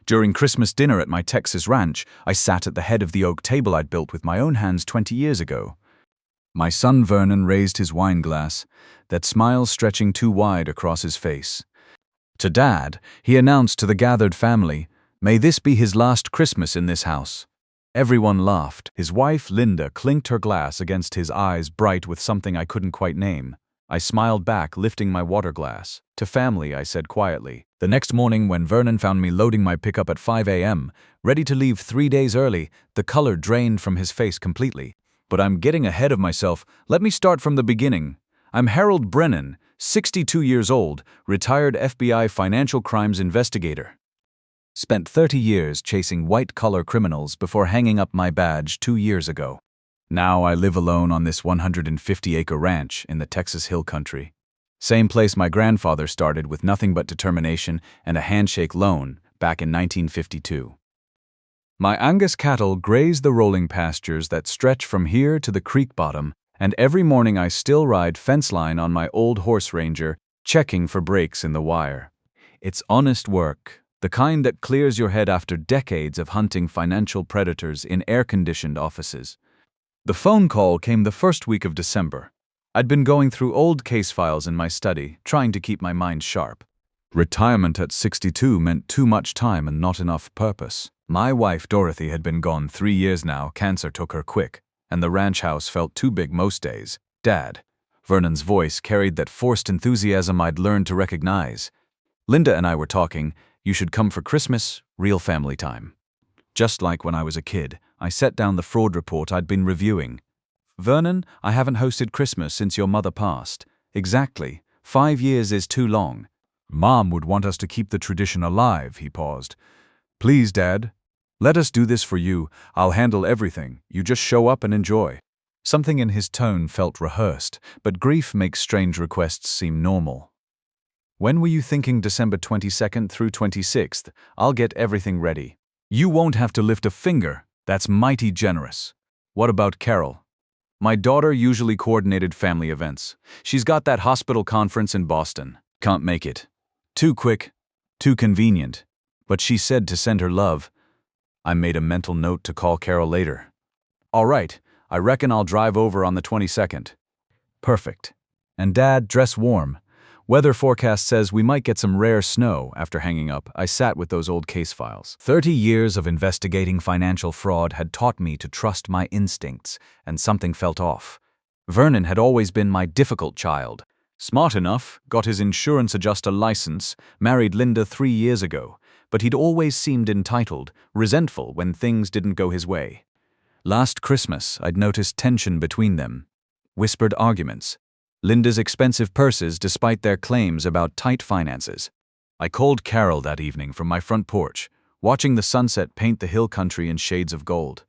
During Christmas dinner at my Texas ranch, I sat at the head of the oak table I'd built with my own hands 20 years ago. My son Vernon raised his wine glass, that smile stretching too wide across his face. To Dad, he announced to the gathered family, "May this be his last Christmas in this house." Everyone laughed. His wife, Linda, clinked her glass against his eyes bright with something I couldn't quite name. I smiled back, lifting my water glass. "To family," I said quietly. The next morning, when Vernon found me loading my pickup at 5 a.m., ready to leave 3 days early, the color drained from his face completely. But I'm getting ahead of myself. Let me start from the beginning. I'm Harold Brennan, 62 years old, retired FBI financial crimes investigator. Spent 30 years chasing white-collar criminals before hanging up my badge 2 years ago. Now I live alone on this 150-acre ranch in the Texas Hill Country. Same place my grandfather started with nothing but determination and a handshake loan back in 1952. My Angus cattle graze the rolling pastures that stretch from here to the creek bottom, and every morning I still ride fence line on my old horse ranger, checking for breaks in the wire. It's honest work, the kind that clears your head after decades of hunting financial predators in air-conditioned offices. The phone call came the first week of December. I'd been going through old case files in my study, trying to keep my mind sharp. Retirement at 62 meant too much time and not enough purpose. My wife, Dorothy, had been gone 3 years now. Cancer took her quick, and the ranch house felt too big most days. "Dad." Vernon's voice carried that forced enthusiasm I'd learned to recognize. "Linda and I were talking. You should come for Christmas, real family time." Just like when I was a kid, I set down the fraud report I'd been reviewing. "Vernon, I haven't hosted Christmas since your mother passed." "Exactly. 5 years is too long." "Mom would want us to keep the tradition alive," he paused. "Please, Dad, let us do this for you. I'll handle everything. You just show up and enjoy." Something in his tone felt rehearsed, but grief makes strange requests seem normal. "When were you thinking? December 22nd through 26th? I'll get everything ready." "You won't have to lift a finger. That's mighty generous." "What about Carol?" "My daughter usually coordinated family events. She's got that hospital conference in Boston. Can't make it. Too quick, too convenient. But she said to send her love." I made a mental note to call Carol later. "All right, I reckon I'll drive over on the 22nd. "Perfect. And Dad, dress warm. Weather forecast says we might get some rare snow." After hanging up, I sat with those old case files. 30 years of investigating financial fraud had taught me to trust my instincts, and something felt off. Vernon had always been my difficult child. Smart enough, got his insurance adjuster license, married Linda 3 years ago, but he'd always seemed entitled, resentful when things didn't go his way. Last Christmas, I'd noticed tension between them. Whispered arguments. Linda's expensive purses despite their claims about tight finances. I called Carol that evening from my front porch, watching the sunset paint the hill country in shades of gold.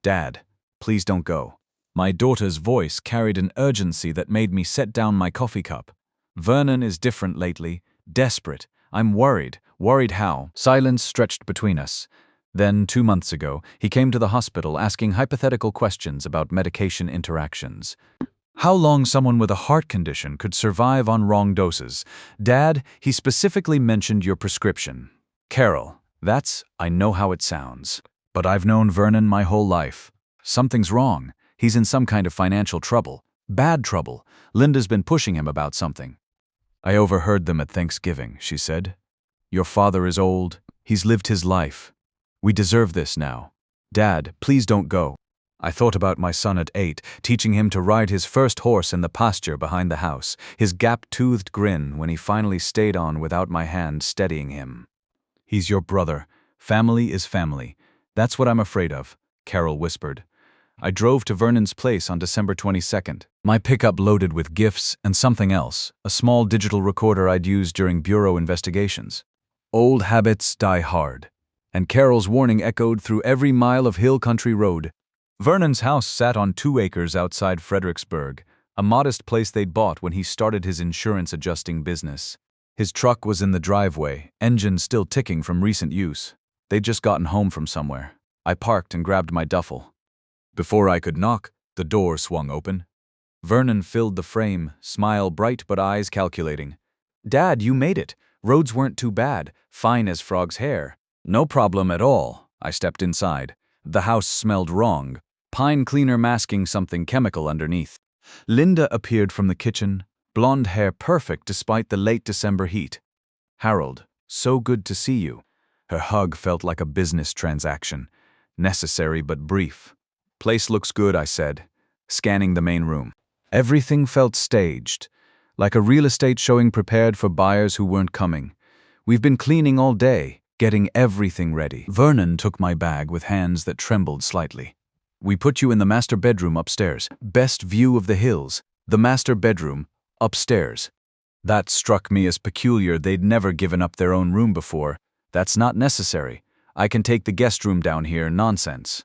"Dad, please don't go." My daughter's voice carried an urgency that made me set down my coffee cup. "Vernon is different lately, desperate. I'm worried." "Worried how?" Silence stretched between us. Then, 2 months ago, he came to the hospital asking hypothetical questions about medication interactions. How long someone with a heart condition could survive on wrong doses. "Dad, he specifically mentioned your prescription." "Carol, I know how it sounds. But I've known Vernon my whole life. Something's wrong. He's in some kind of financial trouble. Bad trouble. Linda's been pushing him about something." "I overheard them at Thanksgiving," she said. "Your father is old. He's lived his life. We deserve this now. Dad, please don't go." I thought about my son at 8, teaching him to ride his first horse in the pasture behind the house, his gap-toothed grin when he finally stayed on without my hand steadying him. "He's your brother. Family is family. That's what I'm afraid of," Carol whispered. I drove to Vernon's place on December 22nd, my pickup loaded with gifts and something else, a small digital recorder I'd used during bureau investigations. Old habits die hard, and Carol's warning echoed through every mile of hill country road. Vernon's house sat on 2 acres outside Fredericksburg, a modest place they'd bought when he started his insurance adjusting business. His truck was in the driveway, engine still ticking from recent use. They'd just gotten home from somewhere. I parked and grabbed my duffel. Before I could knock, the door swung open. Vernon filled the frame, smile bright but eyes calculating. "Dad, you made it. Roads weren't too bad, fine as frog's hair." No problem at all. I stepped inside. The house smelled wrong. Pine cleaner masking something chemical underneath. Linda appeared from the kitchen, blonde hair perfect despite the late December heat. Harold, so good to see you. Her hug felt like a business transaction. Necessary but brief. Place looks good, I said, scanning the main room. Everything felt staged, like a real estate showing prepared for buyers who weren't coming. We've been cleaning all day, getting everything ready. Vernon took my bag with hands that trembled slightly. We put you in the master bedroom upstairs. Best view of the hills. The master bedroom, upstairs. That struck me as peculiar. They'd never given up their own room before. That's not necessary. I can take the guest room down here, nonsense.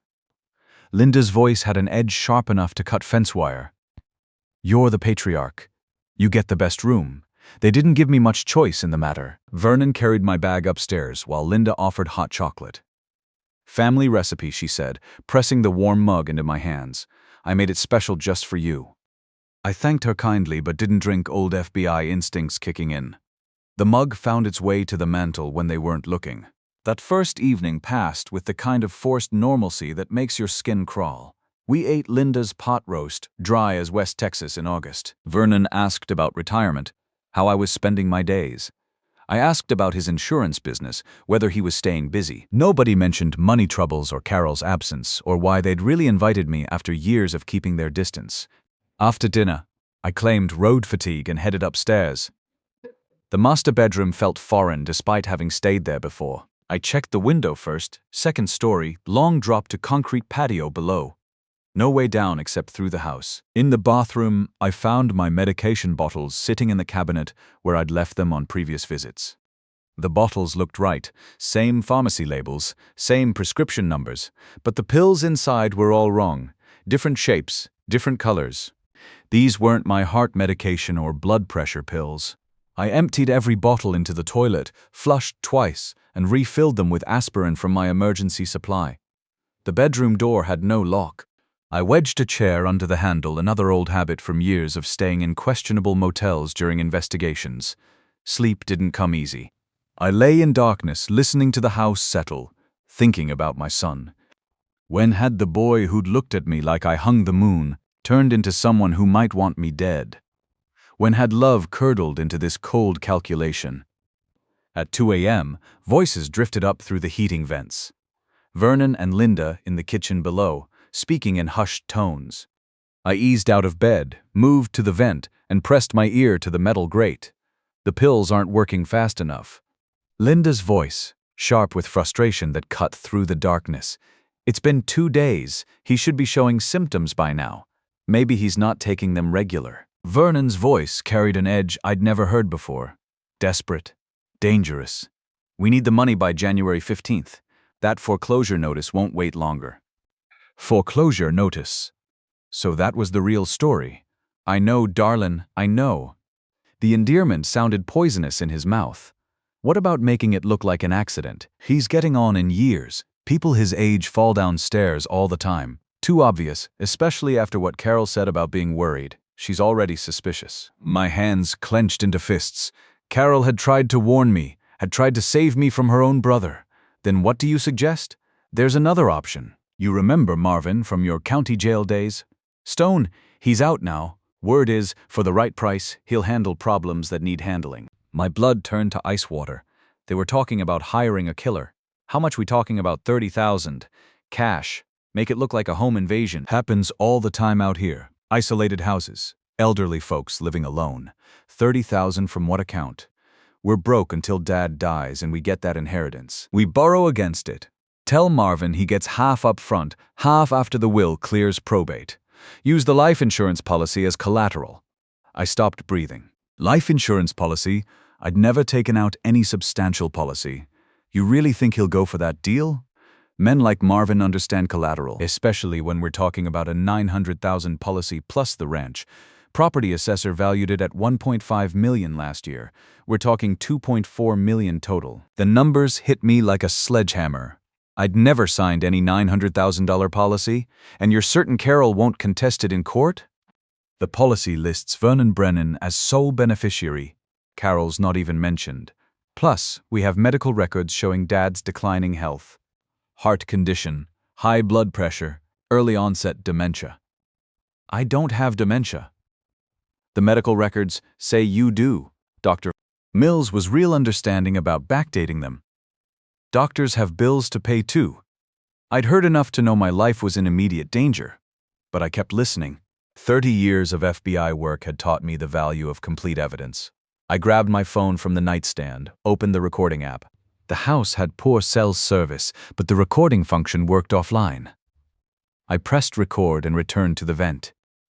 Linda's voice had an edge sharp enough to cut fence wire. You're the patriarch. You get the best room. They didn't give me much choice in the matter. Vernon carried my bag upstairs while Linda offered hot chocolate. Family recipe, she said, pressing the warm mug into my hands. I made it special just for you. I thanked her kindly but didn't drink, old FBI instincts kicking in. The mug found its way to the mantel when they weren't looking. That first evening passed with the kind of forced normalcy that makes your skin crawl. We ate Linda's pot roast, dry as West Texas in August. Vernon asked about retirement, how I was spending my days. I asked about his insurance business, whether he was staying busy. Nobody mentioned money troubles or Carol's absence, or why they'd really invited me after years of keeping their distance. After dinner, I claimed road fatigue and headed upstairs. The master bedroom felt foreign despite having stayed there before. I checked the window first, second story, long drop to concrete patio below. No way down except through the house. In the bathroom, I found my medication bottles sitting in the cabinet where I'd left them on previous visits. The bottles looked right, same pharmacy labels, same prescription numbers, but the pills inside were all wrong. Different shapes, different colors. These weren't my heart medication or blood pressure pills. I emptied every bottle into the toilet, flushed twice, and refilled them with aspirin from my emergency supply. The bedroom door had no lock. I wedged a chair under the handle, another old habit from years of staying in questionable motels during investigations. Sleep didn't come easy. I lay in darkness, listening to the house settle, thinking about my son. When had the boy who'd looked at me like I hung the moon turned into someone who might want me dead? When had love curdled into this cold calculation? At 2 a.m., voices drifted up through the heating vents. Vernon and Linda in the kitchen below, speaking in hushed tones. I eased out of bed, moved to the vent, and pressed my ear to the metal grate. The pills aren't working fast enough. Linda's voice, sharp with frustration that cut through the darkness. It's been 2 days. He should be showing symptoms by now. Maybe he's not taking them regular. Vernon's voice carried an edge I'd never heard before. Desperate. Dangerous. We need the money by January 15th. That foreclosure notice won't wait longer. Foreclosure notice. So that was the real story. I know, darlin', I know. The endearment sounded poisonous in his mouth. What about making it look like an accident? He's getting on in years. People his age fall down stairs all the time. Too obvious, especially after what Carol said about being worried. She's already suspicious. My hands clenched into fists. Carol had tried to warn me, had tried to save me from her own brother. Then what do you suggest? There's another option. You remember Marvin from your county jail days? Stone, he's out now. Word is, for the right price, he'll handle problems that need handling. My blood turned to ice water. They were talking about hiring a killer. How much we talking about? 30,000. Cash. Make it look like a home invasion. Happens all the time out here. Isolated houses. Elderly folks living alone. 30,000 from what account? We're broke until Dad dies and we get that inheritance. We borrow against it. Tell Marvin he gets half up front, half after the will clears probate. Use the life insurance policy as collateral. I stopped breathing. Life insurance policy? I'd never taken out any substantial policy. You really think he'll go for that deal? Men like Marvin understand collateral, especially when we're talking about a $900,000 policy plus the ranch. Property assessor valued it at $1.5 million last year. We're talking $2.4 million total. The numbers hit me like a sledgehammer. I'd never signed any $900,000 policy, and you're certain Carol won't contest it in court? The policy lists Vernon Brennan as sole beneficiary. Carol's not even mentioned. Plus, we have medical records showing Dad's declining health. Heart condition, high blood pressure, early onset dementia. I don't have dementia. The medical records say you do, Dr. Mills was real understanding about backdating them. Doctors have bills to pay too. I'd heard enough to know my life was in immediate danger, but I kept listening. 30 years of FBI work had taught me the value of complete evidence. I grabbed my phone from the nightstand, opened the recording app. The house had poor cell service, but the recording function worked offline. I pressed record and returned to the vent.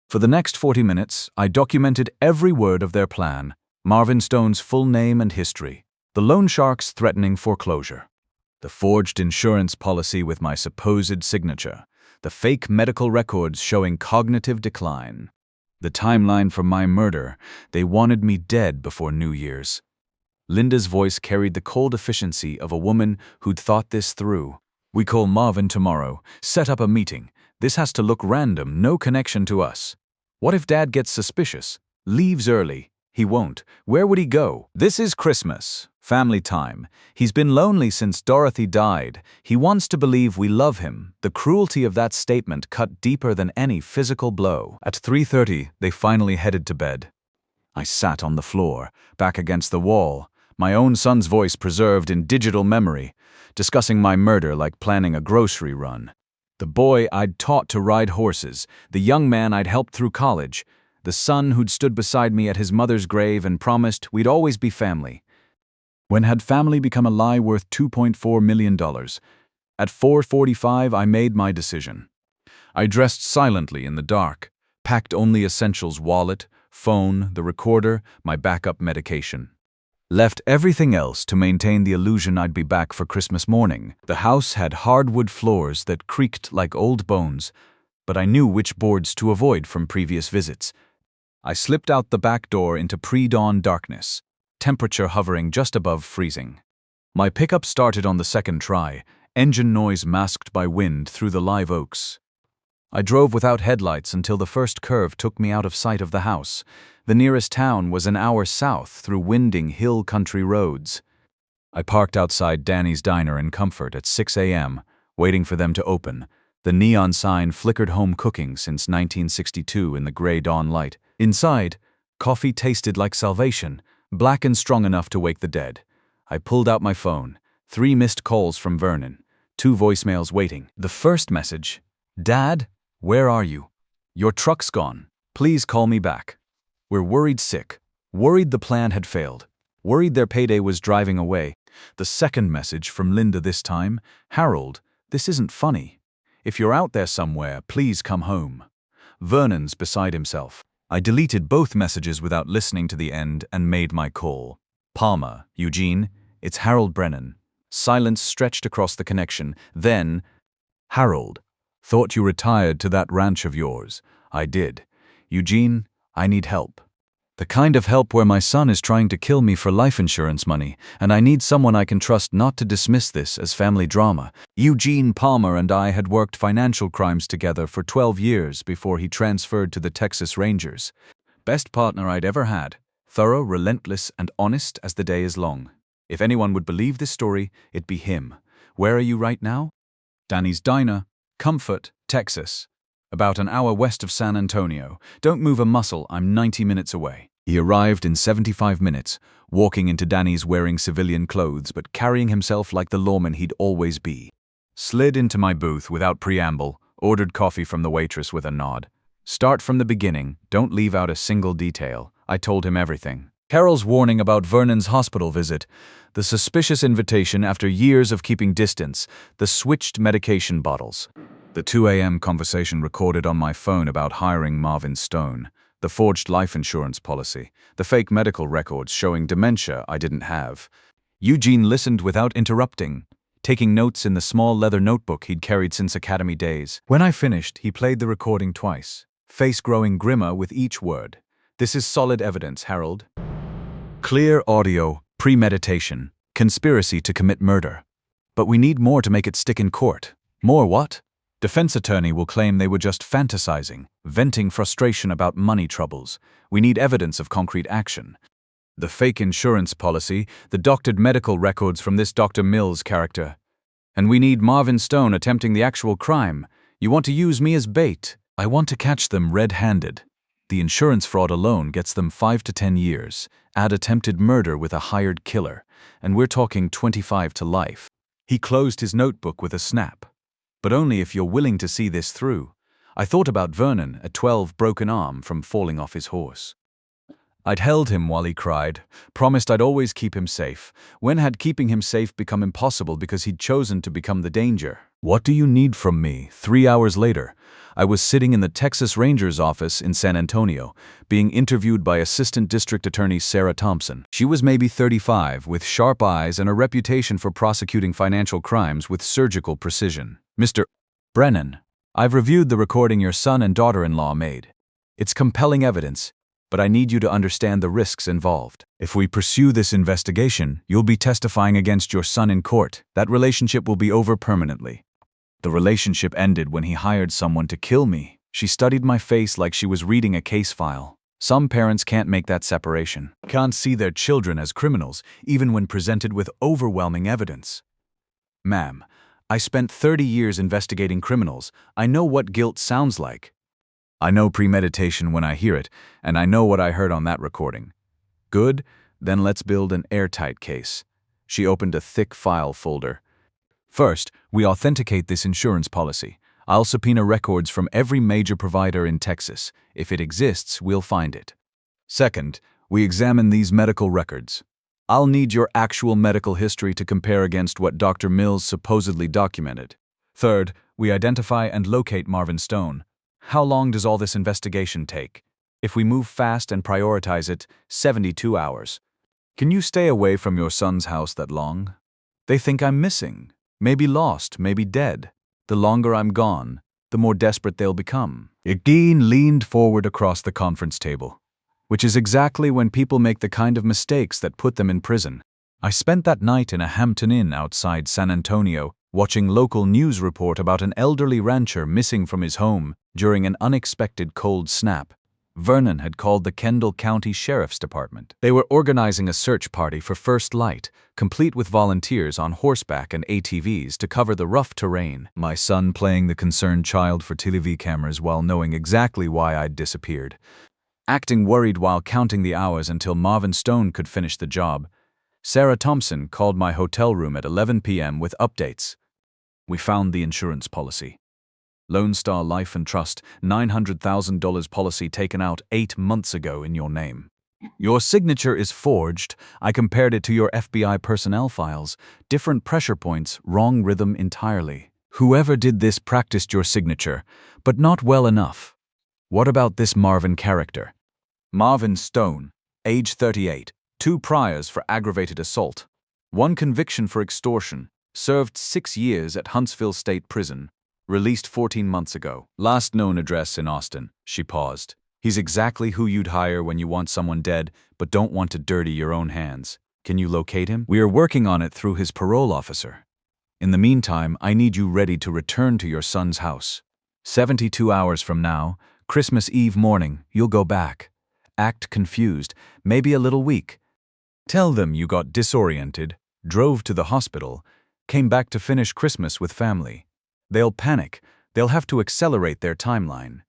For the next 40 minutes, I documented every word of their plan, Marvin Stone's full name and history, the loan sharks threatening foreclosure, the forged insurance policy with my supposed signature, the fake medical records showing cognitive decline, the timeline for my murder. They wanted me dead before New Year's. Linda's voice carried the cold efficiency of a woman who'd thought this through. We call Marvin tomorrow, set up a meeting. This has to look random, no connection to us. What if Dad gets suspicious? Leaves early. He won't. Where would he go? This is Christmas. Family time. He's been lonely since Dorothy died. He wants to believe we love him. The cruelty of that statement cut deeper than any physical blow. At 3:30, they finally headed to bed. I sat on the floor, back against the wall, my own son's voice preserved in digital memory, discussing my murder like planning a grocery run. The boy I'd taught to ride horses, the young man I'd helped through college, the son who'd stood beside me at his mother's grave and promised we'd always be family. When had family become a lie worth $2.4 million? At 4:45, I made my decision. I dressed silently in the dark, packed only essentials: wallet, phone, the recorder, my backup medication. Left everything else to maintain the illusion I'd be back for Christmas morning. The house had hardwood floors that creaked like old bones, but I knew which boards to avoid from previous visits. I slipped out the back door into pre-dawn darkness, temperature hovering just above freezing. My pickup started on the second try, engine noise masked by wind through the live oaks. I drove without headlights until the first curve took me out of sight of the house. The nearest town was an hour south through winding hill country roads. I parked outside Danny's Diner in Comfort at 6 a.m., waiting for them to open. The neon sign flickered home cooking since 1962 in the gray dawn light. Inside, coffee tasted like salvation, black and strong enough to wake the dead. I pulled out my phone. 3 missed calls from Vernon. 2 voicemails waiting. The first message: "Dad, where are you? Your truck's gone. Please call me back. We're worried sick. Worried the plan had failed. Worried their payday was driving away." The second message from Linda this time: "Harold, this isn't funny. If you're out there somewhere, please come home." Vernon's beside himself. I deleted both messages without listening to the end and made my call. "Palmer, Eugene, it's Harold Brennan." Silence stretched across the connection. Then, "Harold, thought you retired to that ranch of yours." "I did. Eugene, I need help. The kind of help where my son is trying to kill me for life insurance money, and I need someone I can trust not to dismiss this as family drama." Eugene Palmer and I had worked financial crimes together for 12 years before he transferred to the Texas Rangers. Best partner I'd ever had. Thorough, relentless, and honest as the day is long. If anyone would believe this story, it'd be him. Where are you right now? Danny's Diner, Comfort, Texas. About an hour west of San Antonio. Don't move a muscle, I'm 90 minutes away. He arrived in 75 minutes, walking into Danny's wearing civilian clothes but carrying himself like the lawman he'd always be. Slid into my booth without preamble, ordered coffee from the waitress with a nod. "Start from the beginning, don't leave out a single detail." I told him everything. Carol's warning about Vernon's hospital visit, the suspicious invitation after years of keeping distance, the switched medication bottles. The 2 a.m. conversation recorded on my phone about hiring Marvin Stone, the forged life insurance policy, the fake medical records showing dementia I didn't have. Eugene listened without interrupting, taking notes in the small leather notebook he'd carried since academy days. When I finished, he played the recording twice, face growing grimmer with each word. "This is solid evidence, Harold. Clear audio, premeditation, conspiracy to commit murder. But we need more to make it stick in court." "More what?" "Defense attorney will claim they were just fantasizing, venting frustration about money troubles. We need evidence of concrete action." The fake insurance policy, the doctored medical records from this Dr. Mills character. And we need Marvin Stone attempting the actual crime. You want to use me as bait. I want to catch them red-handed. The insurance fraud alone gets them 5 to 10 years. Add attempted murder with a hired killer, and we're talking 25 to life. He closed his notebook with a snap. But only if you're willing to see this through. I thought about Vernon, a 12 broken arm from falling off his horse. I'd held him while he cried, promised I'd always keep him safe. When had keeping him safe become impossible because he'd chosen to become the danger? What do you need from me? 3 hours later, I was sitting in the Texas Rangers office in San Antonio, being interviewed by Assistant District Attorney Sarah Thompson. She was maybe 35, with sharp eyes and a reputation for prosecuting financial crimes with surgical precision. Mr. Brennan, I've reviewed the recording your son and daughter-in-law made. It's compelling evidence, but I need you to understand the risks involved. If we pursue this investigation, you'll be testifying against your son in court. That relationship will be over permanently. The relationship ended when he hired someone to kill me. She studied my face like she was reading a case file. Some parents can't make that separation. Can't see their children as criminals, even when presented with overwhelming evidence. Ma'am, I spent 30 years investigating criminals. I know what guilt sounds like. I know premeditation when I hear it, and I know what I heard on that recording. Good? Then let's build an airtight case. She opened a thick file folder. First, we authenticate this insurance policy. I'll subpoena records from every major provider in Texas. If it exists, we'll find it. Second, we examine these medical records. I'll need your actual medical history to compare against what Dr. Mills supposedly documented. Third, we identify and locate Marvin Stone. How long does all this investigation take? If we move fast and prioritize it, 72 hours. Can you stay away from your son's house that long? They think I'm missing. Maybe lost, maybe dead. The longer I'm gone, the more desperate they'll become. Egeen leaned forward across the conference table, which is exactly when people make the kind of mistakes that put them in prison. I spent that night in a Hampton Inn outside San Antonio, watching local news report about an elderly rancher missing from his home during an unexpected cold snap. Vernon had called the Kendall County Sheriff's Department. They were organizing a search party for First Light, complete with volunteers on horseback and ATVs to cover the rough terrain. My son playing the concerned child for TV cameras while knowing exactly why I'd disappeared. Acting worried while counting the hours until Marvin Stone could finish the job. Sarah Thompson called my hotel room at 11 p.m. with updates. We found the insurance policy. Lone Star Life and Trust, $900,000 policy taken out 8 months ago in your name. Your signature is forged. I compared it to your FBI personnel files. Different pressure points, wrong rhythm entirely. Whoever did this practiced your signature, but not well enough. What about this Marvin character? Marvin Stone, age 38, 2 priors for aggravated assault, 1 conviction for extortion, served 6 years at Huntsville State Prison. Released 14 months ago. Last known address in Austin. She paused. He's exactly who you'd hire when you want someone dead, but don't want to dirty your own hands. Can you locate him? We are working on it through his parole officer. In the meantime, I need you ready to return to your son's house. 72 hours from now, Christmas Eve morning, you'll go back. Act confused, maybe a little weak. Tell them you got disoriented, drove to the hospital, came back to finish Christmas with family. They'll panic. They'll have to accelerate their timeline.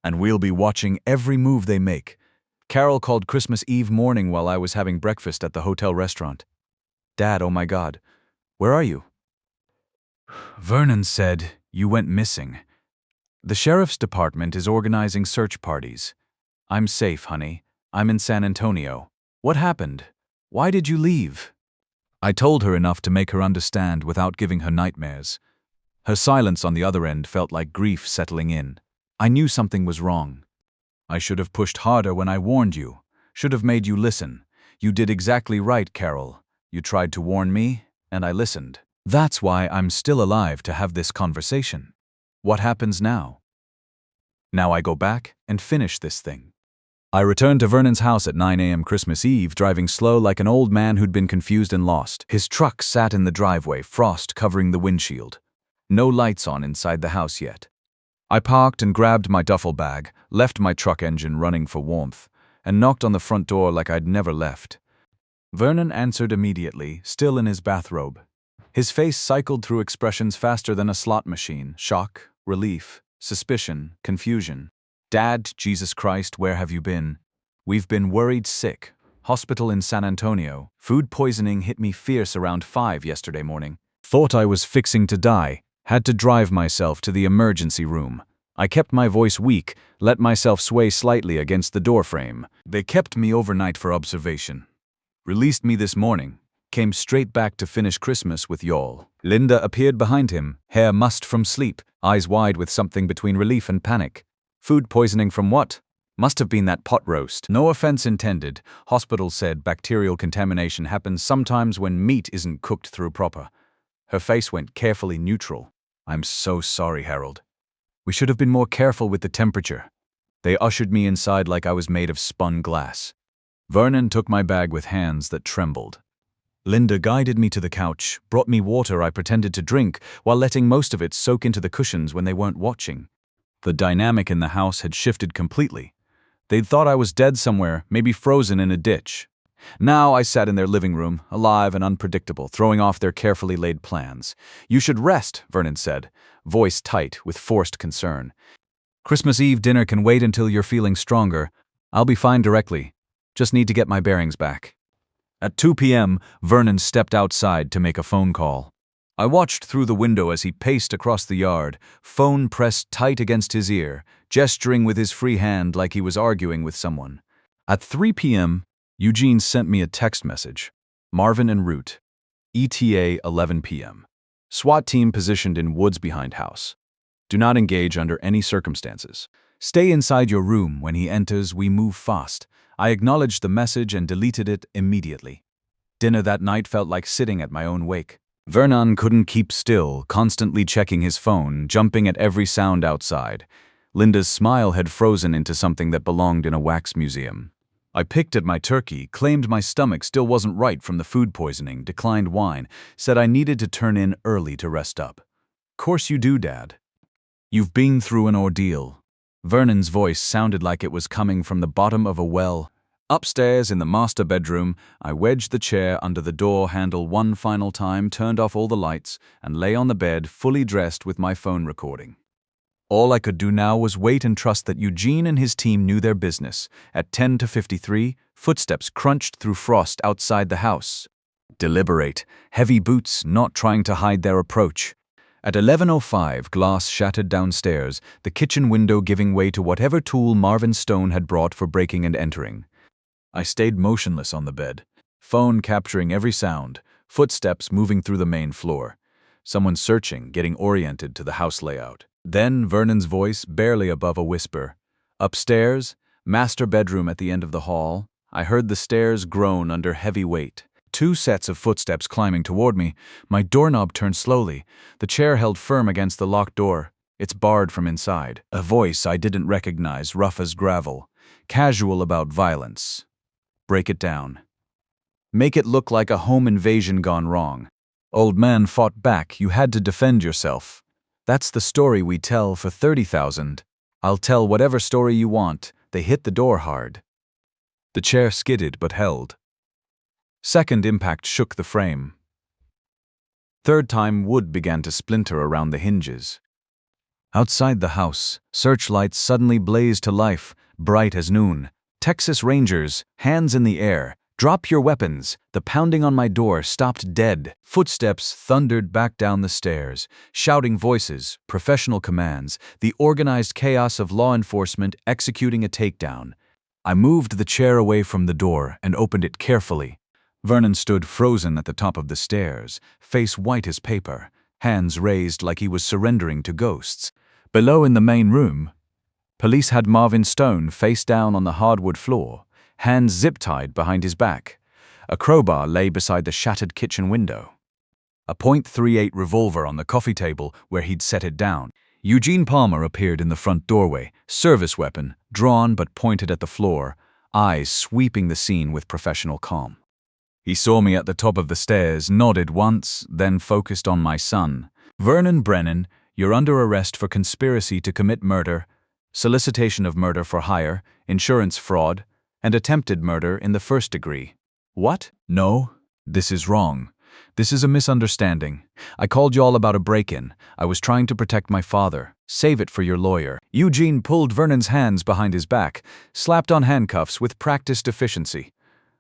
And we'll be watching every move they make. Carol called Christmas Eve morning while I was having breakfast at the hotel restaurant. Dad, oh my God, where are you? Vernon said you went missing. The sheriff's department is organizing search parties. I'm safe, honey. I'm in San Antonio. What happened? Why did you leave? I told her enough to make her understand without giving her nightmares. Her silence on the other end felt like grief settling in. I knew something was wrong. I should have pushed harder when I warned you. Should have made you listen. You did exactly right, Carol. You tried to warn me, and I listened. That's why I'm still alive to have this conversation. What happens now? Now I go back and finish this thing. I returned to Vernon's house at 9 a.m. Christmas Eve, driving slow like an old man who'd been confused and lost. His truck sat in the driveway, frost covering the windshield. No lights on inside the house yet. I parked and grabbed my duffel bag, left my truck engine running for warmth, and knocked on the front door like I'd never left. Vernon answered immediately, still in his bathrobe. His face cycled through expressions faster than a slot machine: shock, relief, suspicion, confusion. Dad, Jesus Christ, where have you been? We've been worried sick. Hospital in San Antonio. Food poisoning hit me fierce around 5 yesterday morning. Thought I was fixing to die. Had to drive myself to the emergency room. I kept my voice weak, let myself sway slightly against the doorframe. They kept me overnight for observation. Released me this morning. Came straight back to finish Christmas with y'all. Linda appeared behind him, hair mussed from sleep, eyes wide with something between relief and panic. Food poisoning from what? Must have been that pot roast. No offense intended. Hospital said bacterial contamination happens sometimes when meat isn't cooked through proper. Her face went carefully neutral. I'm so sorry, Harold. We should have been more careful with the temperature. They ushered me inside like I was made of spun glass. Vernon took my bag with hands that trembled. Linda guided me to the couch, brought me water I pretended to drink, while letting most of it soak into the cushions when they weren't watching. The dynamic in the house had shifted completely. They'd thought I was dead somewhere, maybe frozen in a ditch. Now I sat in their living room, alive and unpredictable, throwing off their carefully laid plans. You should rest, Vernon said, voice tight with forced concern. Christmas Eve dinner can wait until you're feeling stronger. I'll be fine directly. Just need to get my bearings back. At 2 p.m., Vernon stepped outside to make a phone call. I watched through the window as he paced across the yard, phone pressed tight against his ear, gesturing with his free hand like he was arguing with someone. At 3 p.m., Eugene sent me a text message. Marvin en route. ETA 11 p.m. SWAT team positioned in woods behind house. Do not engage under any circumstances. Stay inside your room. When he enters, we move fast. I acknowledged the message and deleted it immediately. Dinner that night felt like sitting at my own wake. Vernon couldn't keep still, constantly checking his phone, jumping at every sound outside. Linda's smile had frozen into something that belonged in a wax museum. I picked at my turkey, claimed my stomach still wasn't right from the food poisoning, declined wine, said I needed to turn in early to rest up. Course you do, Dad. You've been through an ordeal. Vernon's voice sounded like it was coming from the bottom of a well. Upstairs in the master bedroom, I wedged the chair under the door handle one final time, turned off all the lights, and lay on the bed, fully dressed with my phone recording. All I could do now was wait and trust that Eugene and his team knew their business. At 10:53, footsteps crunched through frost outside the house. Deliberate, heavy boots, not trying to hide their approach. At 11:05, glass shattered downstairs, the kitchen window giving way to whatever tool Marvin Stone had brought for breaking and entering. I stayed motionless on the bed, phone capturing every sound, footsteps moving through the main floor. Someone searching, getting oriented to the house layout. Then Vernon's voice, barely above a whisper. Upstairs, master bedroom at the end of the hall, I heard the stairs groan under heavy weight. 2 sets of footsteps climbing toward me. My doorknob turned slowly. The chair held firm against the locked door. It's barred from inside. A voice I didn't recognize, rough as gravel. Casual about violence. Break it down. Make it look like a home invasion gone wrong. Old man fought back. You had to defend yourself. That's the story we tell for 30,000. I'll tell whatever story you want. They hit the door hard. The chair skidded but held. Second impact shook the frame. Third time, wood began to splinter around the hinges. Outside the house, searchlights suddenly blazed to life, bright as noon. Texas Rangers, hands in the air. Drop your weapons. The pounding on my door stopped dead. Footsteps thundered back down the stairs. Shouting voices, professional commands, the organized chaos of law enforcement executing a takedown. I moved the chair away from the door and opened it carefully. Vernon stood frozen at the top of the stairs, face white as paper, hands raised like he was surrendering to ghosts. Below in the main room, police had Marvin Stone face down on the hardwood floor, hands zip-tied behind his back. A crowbar lay beside the shattered kitchen window. A .38 revolver on the coffee table where he'd set it down. Eugene Palmer appeared in the front doorway, service weapon, drawn but pointed at the floor, eyes sweeping the scene with professional calm. He saw me at the top of the stairs, nodded once, then focused on my son. Vernon Brennan, you're under arrest for conspiracy to commit murder, solicitation of murder for hire, insurance fraud, and attempted murder in the first degree. What? No, this is wrong. This is a misunderstanding. I called y'all about a break-in. I was trying to protect my father. Save it for your lawyer. Eugene pulled Vernon's hands behind his back, slapped on handcuffs with practiced efficiency.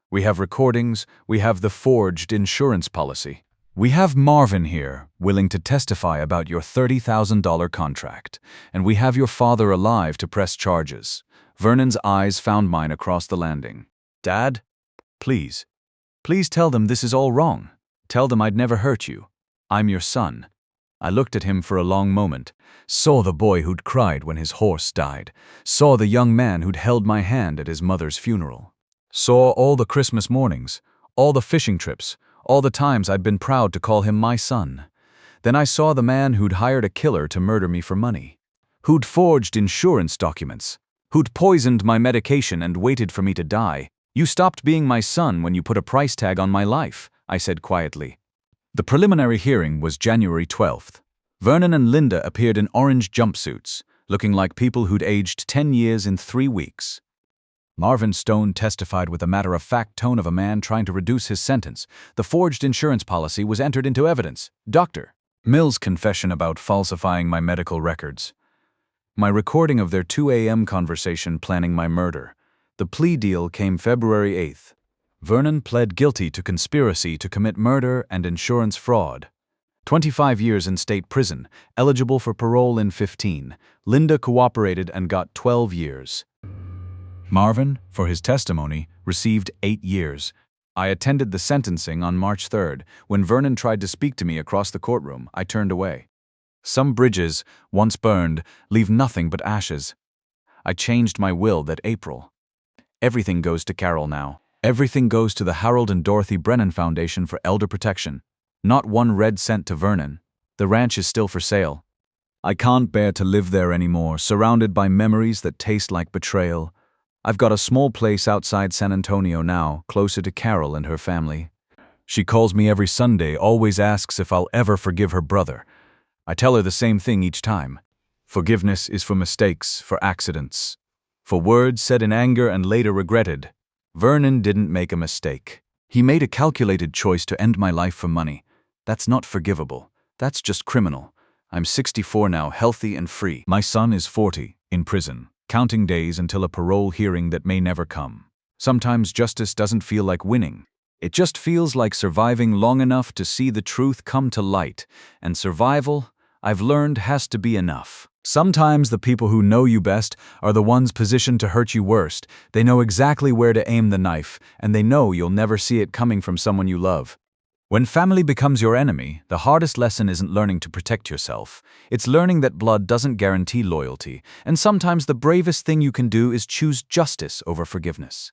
We have recordings, we have the forged insurance policy. We have Marvin here, willing to testify about your $30,000 contract, and we have your father alive to press charges. Vernon's eyes found mine across the landing. Dad, please. Please tell them this is all wrong. Tell them I'd never hurt you. I'm your son. I looked at him for a long moment, saw the boy who'd cried when his horse died, saw the young man who'd held my hand at his mother's funeral, saw all the Christmas mornings, all the fishing trips, all the times I'd been proud to call him my son. Then I saw the man who'd hired a killer to murder me for money, who'd forged insurance documents, who'd poisoned my medication and waited for me to die. You stopped being my son when you put a price tag on my life, I said quietly. The preliminary hearing was January 12th. Vernon and Linda appeared in orange jumpsuits, looking like people who'd aged 10 years in 3 weeks. Marvin Stone testified with the matter-of-fact tone of a man trying to reduce his sentence. The forged insurance policy was entered into evidence. Dr. Mills' confession about falsifying my medical records. My recording of their 2 a.m. conversation planning my murder. The plea deal came February 8th. Vernon pled guilty to conspiracy to commit murder and insurance fraud. 25 years in state prison, eligible for parole in 15. Linda cooperated and got 12 years. Marvin, for his testimony, received 8 years. I attended the sentencing on March 3rd. When Vernon tried to speak to me across the courtroom, I turned away. Some bridges, once burned, leave nothing but ashes. I changed my will that April. Everything goes to Carol now. Everything goes to the Harold and Dorothy Brennan Foundation for Elder Protection. Not 1 red cent to Vernon. The ranch is still for sale. I can't bear to live there anymore, surrounded by memories that taste like betrayal. I've got a small place outside San Antonio now, closer to Carol and her family. She calls me every Sunday, always asks if I'll ever forgive her brother. I tell her the same thing each time. Forgiveness is for mistakes, for accidents, for words said in anger and later regretted. Vernon didn't make a mistake. He made a calculated choice to end my life for money. That's not forgivable. That's just criminal. I'm 64 now, healthy and free. My son is 40, in prison, counting days until a parole hearing that may never come. Sometimes justice doesn't feel like winning. It just feels like surviving long enough to see the truth come to light. And survival, I've learned, has to be enough. Sometimes the people who know you best are the ones positioned to hurt you worst. They know exactly where to aim the knife, and they know you'll never see it coming from someone you love. When family becomes your enemy, the hardest lesson isn't learning to protect yourself. It's learning that blood doesn't guarantee loyalty, and sometimes the bravest thing you can do is choose justice over forgiveness.